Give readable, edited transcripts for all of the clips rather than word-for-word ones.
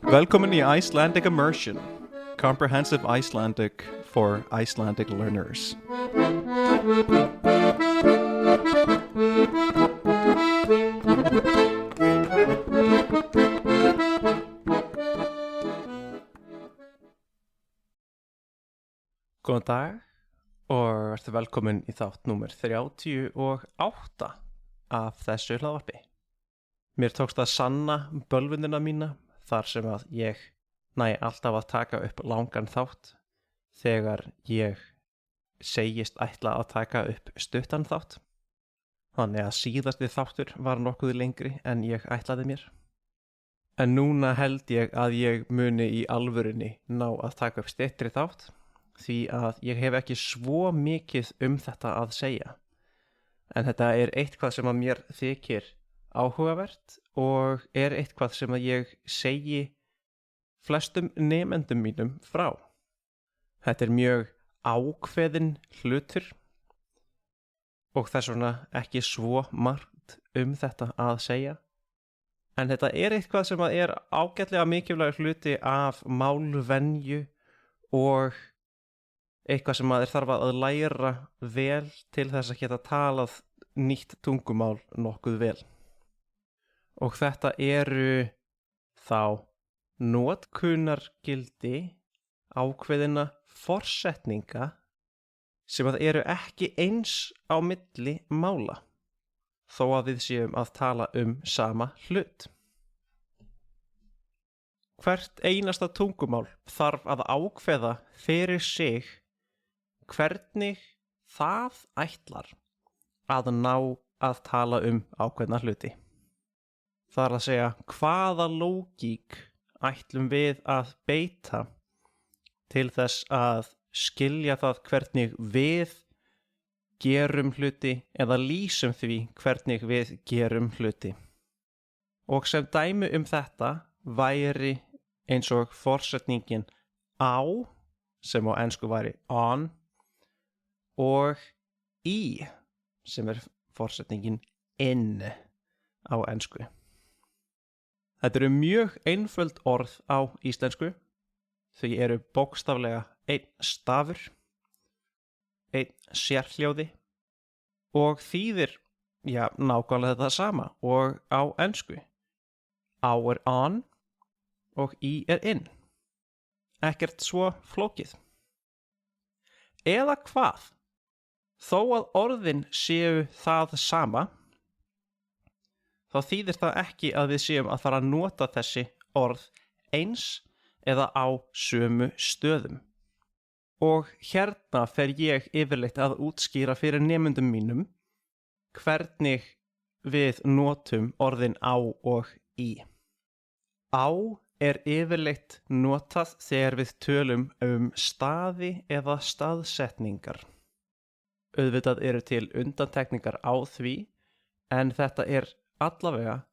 Velkomin í Icelandic Immersion, comprehensive Icelandic for Icelandic learners. Góðan dag og ertu velkomin í þátt númer 38 af þessu hlaðvarpi. Mér tókst að sanna bölvunina mína þar sem að ég næ alltaf að taka upp langan þátt þegar ég segist ætla að taka upp stuttan þátt. Þannig að síðasti þáttur var nokkuð lengri en ég ætlaði mér. En núna held ég að ég muni í alvörunni ná að taka upp styttri þátt því að ég hef ekki svo mikið þetta að segja. En þetta er eitthvað sem að mér þykir áhugavert og er eitthvað sem að ég segi flestum nemendum mínum frá. Þetta er mjög ákveðinn hlutur og þess vegna ekki svo margt þetta að segja. En þetta er eitthvað sem að er ágætlega mikilvægur hluti af málvenju og eitthvað sem maður þarf að læra vel til þess að geta talað nýtt tungumál nokkuð vel. Og þetta eru þá notkunargildi ákveðinna forsetninga sem að eru ekki eins á milli mála, þó að við séum að tala sama hlut. Hvert einasta tungumál þarf að ákveða fyrir sig hvernig það ætlar að ná að tala ákveðna hluti. Það er að segja hvaða lógík ætlum við að beita til þess að skilja það hvernig við gerum hluti eða lýsum því hvernig við gerum hluti. Og sem dæmi þetta væri eins og forsetningin á, sem á ensku væri on, og í, sem forsetningin in á ensku. Þetta eru mjög einföld orð á íslensku. Þau eru bókstaflega einn stafur, einn sérhljóði og þýðir, nákvæmlega þetta sama og á ensku. Á er on og í er in. Ekkert svo flókið. Eða hvað? Þó að orðin séu það sama, þá þýðir það ekki að við séum að fara að nota þessi orð eins eða á sömu stöðum. Og hérna fer ég yfirleitt að útskýra fyrir nemendum mínum hvernig við notum orðin á og í. Á er yfirleitt notað þegar við tölum staði eða staðsetningar. Auðvitað eru til undantekningar á því, en þetta er allavega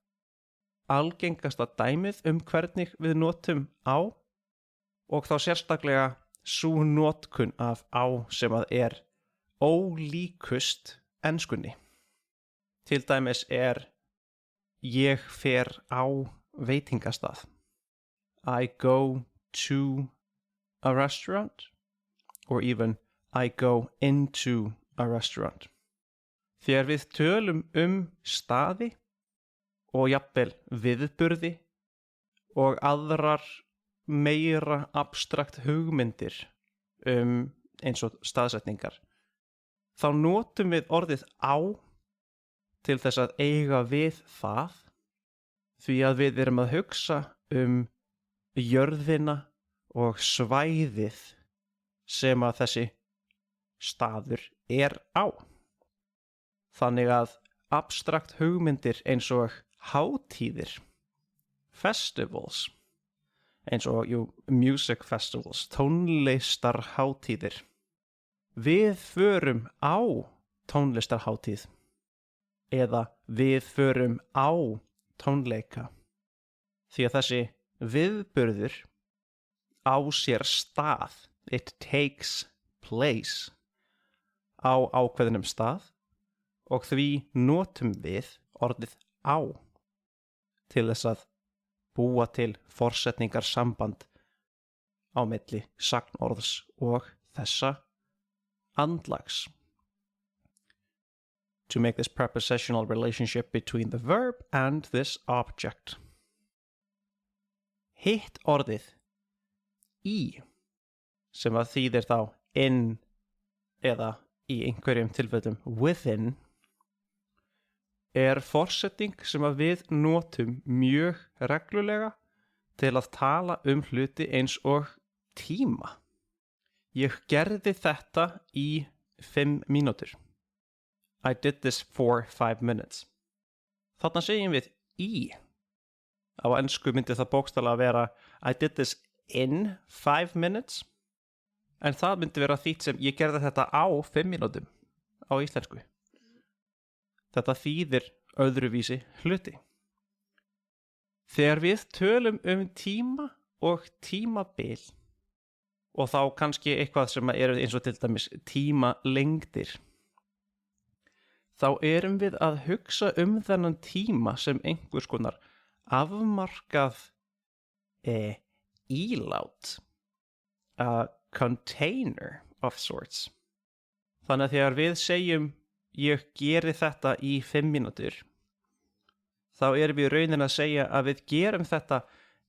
algengasta dæmið hvernig við notum á og þá sérstaklega sú notkun af á sem að er ólíkust enskunni. Til dæmis er ég fer á veitingastað. I go to a restaurant or even I go into a restaurant. Þegar við tölum staði og jafnvel viðburði og aðrar meira abstrakt hugmyndir eins og staðsetningar, þá notum við orðið á til þess að eiga við það, því að við erum að hugsa jörðina og svæðið sem að þessi staður er á. Þannig að abstrakt hugmyndir eins og hátíðir, festivals, eins og music festivals, tónlistarhátíðir. Við förum á tónlistarhátíð eða við förum á tónleika. Því að þessi viðburður á sér stað, it takes place, á ákveðnum stað og því notum við orðið á til þess að búa til forsetningarsamband á milli sagnorðs og þessa andlags. To make this prepositional relationship between the verb and this object. Hitt orðið í, sem að þýðir þá in eða í einhverjum tilfellum within, er forsetning sem að við notum mjög reglulega til að tala hluti eins og tíma. Ég gerði þetta í 5 mínútur. I did this for 5 minutes. Þarna segjum við í. Á ensku myndi það bókstaflega vera I did this in 5 minutes. En það myndi vera þýtt sem ég gerði þetta á 5 mínútum á íslensku. Þetta þýðir öðruvísi hluti. Þegar við tölum tíma og tímabil, og þá kannski eitthvað sem eru eins og til dæmis tímalengdir, þá erum við að hugsa þennan tíma sem einhvers konar afmarkað ílát, a container of sorts. Þannig að þegar við segjum ég geri þetta í 5 mínútur, þá erum við raunin að segja að við gerum þetta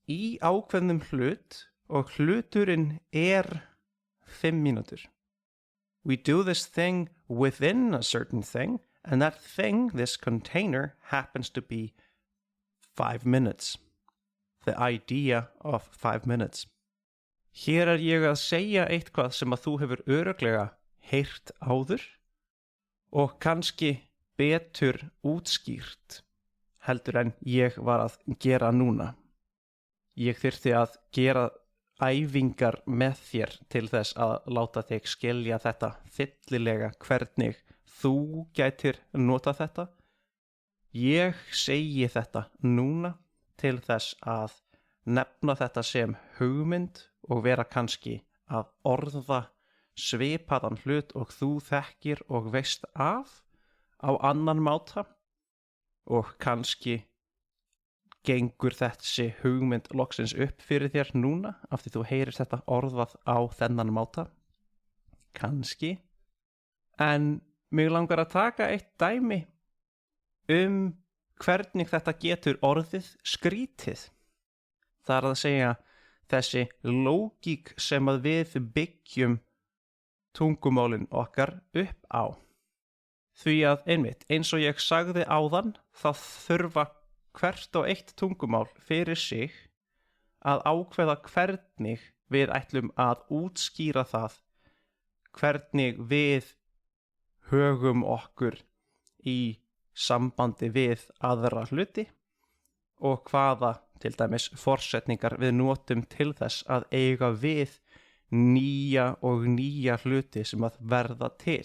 í ákveðnum hlut og hluturinn 5 mínútur. We do this thing within a certain thing, and that thing, this container, happens to be 5 minutes. The idea of 5 minutes. Hér ég að segja eitthvað sem að þú hefur örugglega heyrt áður og kannski betur útskýrt heldur en ég var að gera núna. Ég þyrfti að gera æfingar með þér til þess að láta þig skilja þetta fyllilega hvernig þú gætir nota þetta. Ég segi þetta núna til þess að nefna þetta sem hugmynd og vera kannski að orða svipaðan hlut og þú þekkir og veist af á annan máta og kannski gengur þessi hugmynd loksins upp fyrir þér núna af því þú heyrir þetta orðað á þennan máta. Kannski. En mig langar að taka eitt dæmi hvernig þetta getur orðið skrítið. Það er að segja þessi lógík sem að við byggjum tungumálin okkar upp á. Því að einmitt, eins og ég sagði áðan, þá þurfa hvert og eitt tungumál fyrir sig að ákveða hvernig við ætlum að útskýra það, hvernig við högum okkur í sambandi við aðra hluti og hvaða til dæmis forsetningar við notum til þess að eiga við nýja og nýja hluti sem að verða til.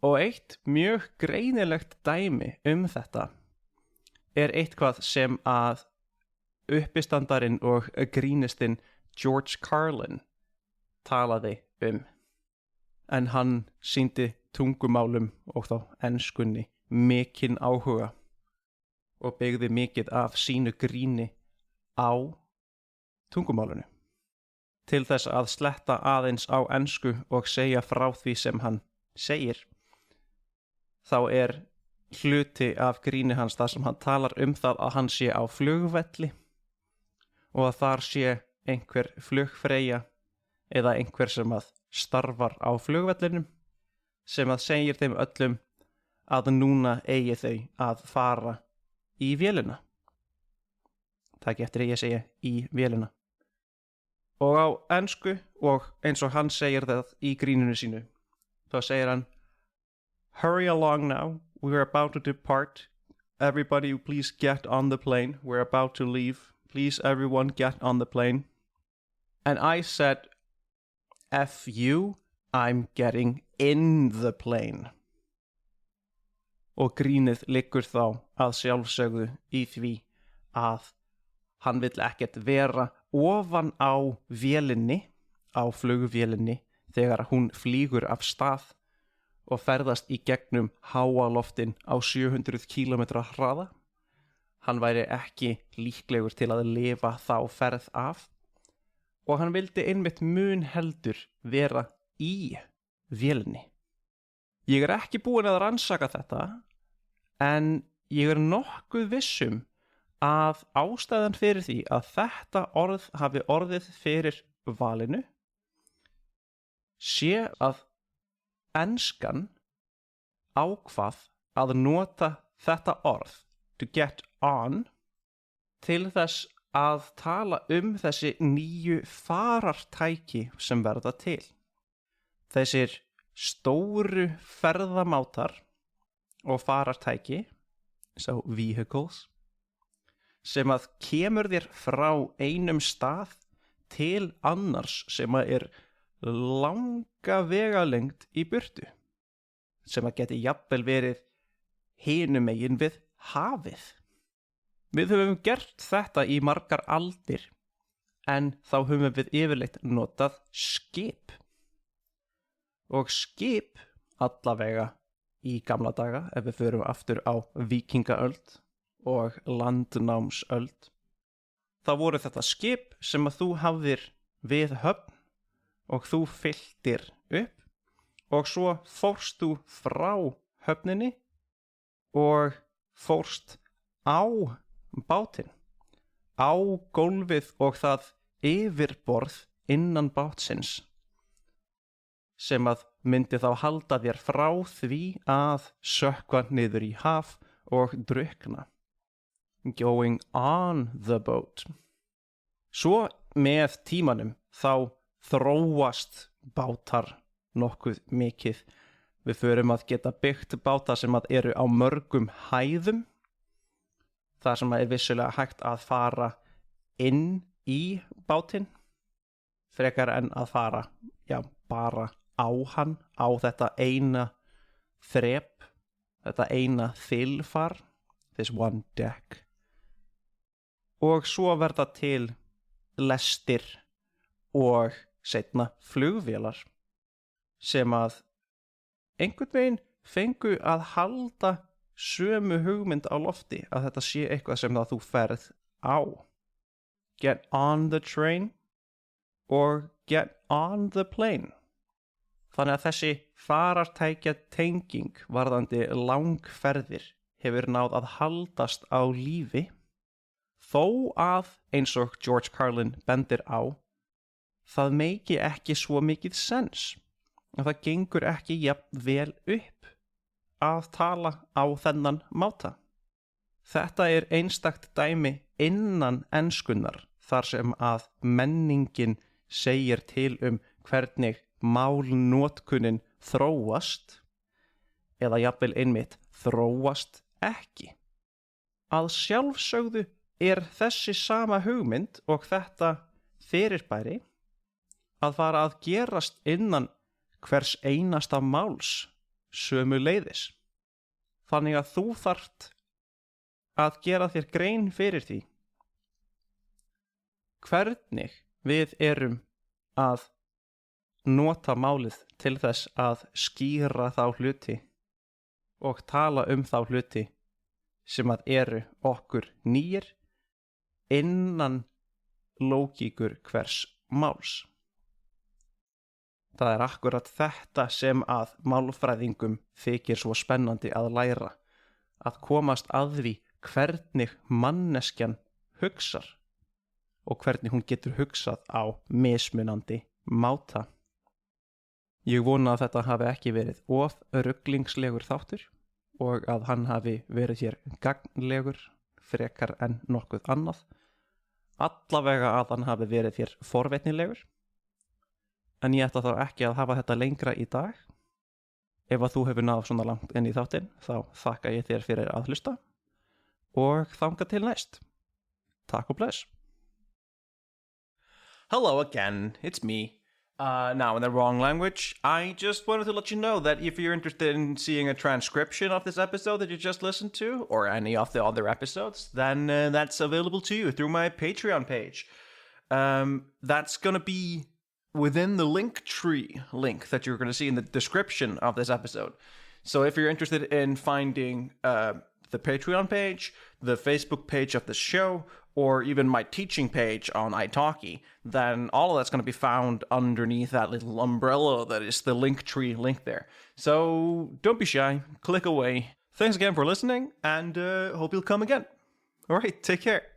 Og eitt mjög greinilegt dæmi þetta er eitthvað sem að uppistandarinn og grínistinn George Carlin talaði en hann sýndi tungumálum og þá enskunni mikinn áhuga og byggði mikið af sínu gríni á tungumálunu til þess að sletta aðeins á ensku og segja frá því sem hann segir. Þá er hluti af gríni hans þar sem hann talar það að hann sé á flugvelli og að þar sé einhver flugfreyja eða einhver sem að starfar á flugvellinum sem að segir þeim öllum að núna eigi þau að fara í vélina. Takk eftir ég segja í vélina. Og á ensku og eins og hann segir það í gríninu sínu, þá segir hann Hurry along now, we're about to depart. Everybody please get on the plane. We're about to leave. Please everyone get on the plane. And I said, F you, I'm getting in the plane. Og grínið liggur þá að sjálfsögðu í því að hann vill ekkert vera ofan á vélinni, á flugvélinni, þegar hún flýgur af stað og ferðast í gegnum háaloftin á 700 km hraða. hann væri ekki líklegur til að lifa þá ferð af og hann vildi einmitt mun heldur vera í vélinni. Ég ekki búinn að rannsaka þetta, en ég nokkuð vissum að ástæðan fyrir því að þetta orð hafi orðið fyrir valinu sé að enskan ákvað að nota þetta orð to get on til þess að tala þessi nýju farartæki sem verða til. Þessir stóru ferðamátar og farartæki, so vehicles, sem að kemur þér frá einum stað til annars sem að langa vegalengd í burtu, sem að geti jafnvel verið hinum megin við hafið. Við höfum gert þetta í margar aldir, en þá höfum við yfirleitt notað skip. Og skip, allavega í gamla daga, ef við förum aftur á víkingaöld og landnámsöld, þá voru þetta skip sem að þú hafðir við höfn og þú fylltir upp og svo fórst þú frá höfninni og fórst á bátinn, á gólfið og það yfirborð innan bátsins sem að myndi þá halda þér frá því að sökkva niður í haf og drukkna. Going on the boat. Svo með tímanum þá þróast bátar nokkuð mikið. Við förum að geta byggt báta sem að eru á mörgum hæðum. Það sem að vissulega hægt að fara inn í bátinn frekar en að fara bara á hann, á þetta eina þrep, þetta eina þilfar, this one deck. Og svo verða til lestir og seinna flugvélar sem að einhvern veginn fengu að halda sömu hugmynd á lofti, að þetta sé eitthvað sem þú ferð á. Get on the train og get on the plane. Þannig að þessi farartækja tenging varðandi langferðir hefur náð að haldast á lífi, þó að, eins og George Carlin bendir á, það meiki ekki svo mikið sens. Það gengur ekki jafn vel upp að tala á þennan máta. Þetta einstakt dæmi innan enskunnar þar sem að menningin segir til hvernig málnotkunin þróast eða jafnvel einmitt þróast ekki. Að sjálfsögðu þessi sama hugmynd og þetta fyrirbæri að fara að gerast innan hvers einasta máls sömuleiðis. Þannig að þú þarft að gera þér grein fyrir því hvernig við erum að nota málið til þess að skýra þá hluti og tala þá hluti sem að eru okkur nýir innan lógíkur hvers máls. Það akkurat þetta sem að málfræðingum þykir svo spennandi að læra, að komast að því hvernig manneskjan hugsar og hvernig hún getur hugsað á mismunandi máta. Ég vona að þetta hafi ekki verið of ruglingslegur þáttur og að hann hafi verið hér gagnlegur frekar en nokkuð annað. Allavega að hann hafi verið hér forvitnilegur. En ég ætla þá ekki að hafa þetta lengra í dag. Ef að þú hefur náð svona langt inn í þáttinn, þá þakka ég þér fyrir að hlusta og þangað til næst. Takk og bless. Hello again, it's me. Now in the wrong language, I just wanted to let you know that if you're interested in seeing a transcription of this episode that you just listened to, or any of the other episodes, then that's available to you through my Patreon page. That's gonna be within the Linktree link that you're going to see in the description of this episode. So if you're interested in finding the Patreon page, the Facebook page of the show, or even my teaching page on italki, then all of that's going to be found underneath that little umbrella that is the Linktree link there. So don't be shy, click away. Thanks again for listening, and hope you'll come again. All right, take care.